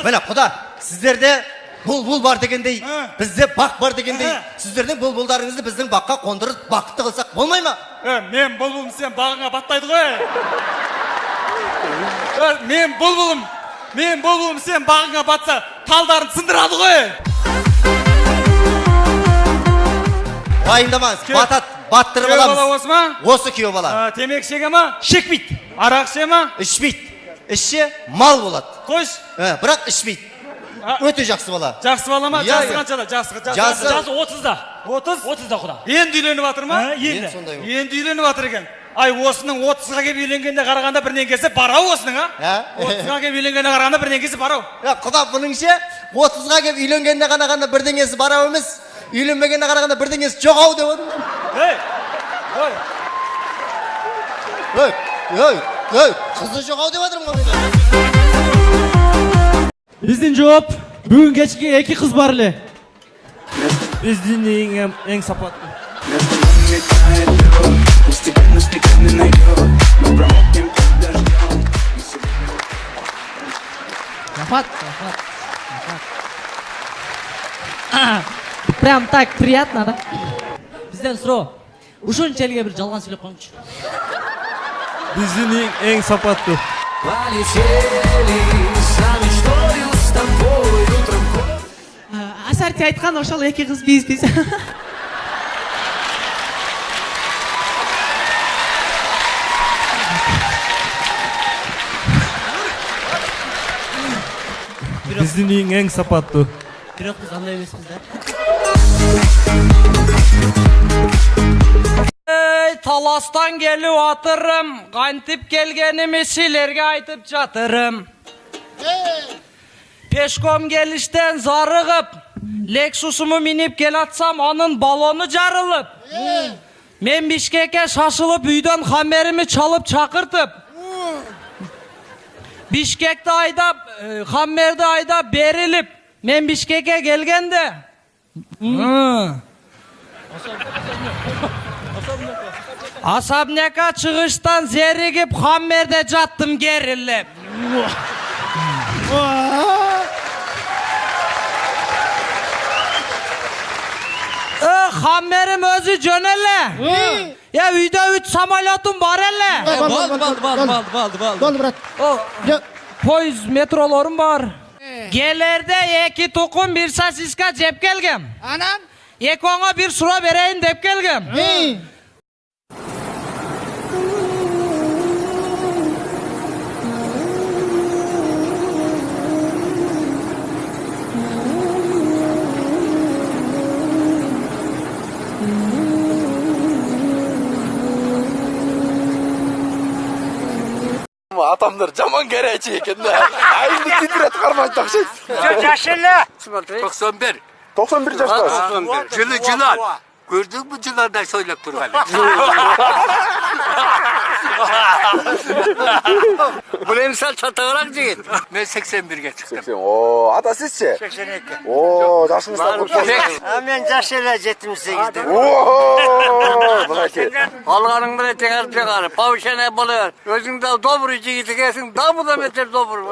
Mine Kuda, sizlerde bul var degendey, bizde bak var degendey, sizlerden buldarınızı bizden bakka kondurup bakıtlı kılsak olmay mı? Men bulbulum sen bağına battaydı koy. Men bulbulum sen bağına batsa taldarın sındırады koy. Vayındamaz, battırıp Kuyov alamız. bala osu ma? Osu kuyov bala. Temeki şege ma? Şekbit. Arak şege ma? İşbit. İşçi mal bolat. Koş. Bırak işbit. Öte jakсы bala. Жақсы бала ма? Иә, Жасы иә. қаншада? Жасы Жасы 30-да. 30-да құда. Енді үйленіп жатыр ма? Енді сондай ғой. Енді үйленіп жатыр екен. Ай, осының 30-ға келіп үйленгенде қарағанда бірден келсе барау осының, а? 30-ға келіп үйленгенде қарағанда бірден келсе барау. Құда бұныңше 30-ға келіп үйленгенде қарағанда бірдеңесі барау емес, үйленбегенде қарағанда бірдеңесі жоғау деп отыр. Қызы жоғау деп отырмын ғой. Біздің жооп бүгін кешке 2 қыз бар эле. Біздің ең сапатты. Сапат. Прям так приятно, да? Бізден сұрау. Ушунча элге бир жалган сүйлөп коюңчу. Біздің ең сапатты. Асарти айткан ошол 2 кыз биз. Біздің ең сапатты. Бирок биз андай эмеспиз да. Таластан келіп атырым, қантып келгенімі силерге айтып жатырым. Пешком келіштен зарығып, Лексусымы минип кел атсам, анын балоны жарылып. Мен Бишкекке шашылып, үйден хамерimi чалып чакыртып. Бишкекті айдап, хамерді айдап беріліп, мен Бишкекке келгенде. Асабнека чыгыштан зеригип хаммерде жаттым керилеп. Хаммерим өзү жөн эле. Я үйдө 3 самолетум бар эле. Болду, брат. Поезд метролорум бар. Келерде 2 тукум 1 сосиска жеп келгем. Анан? Экөөңө 1 сура берейин деп келгем. Adamlar jaman gereçi eкен да. Айымды титретип кармайды окшойт. Жаш эле. 91. 91 жаштасыз. Жылы. Көрдүң бу жылардай сойлап турган. Бул эмсал чатагыраак жигит. Мен 81ге чыктым. О, ата сизчи? 82. О, жашыңыздар көп. Мен жаш эле 78-де. О, мынакей. Алганың менен теңер чыгар. Паушене болор. Өзүң да добрый жигит экенсиң, да буда метер добрый. О,